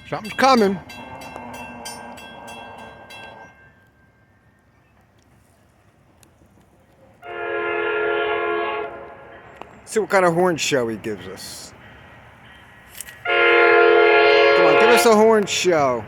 Something's coming. See what kind of horn show he gives us. Come on, give us a horn show.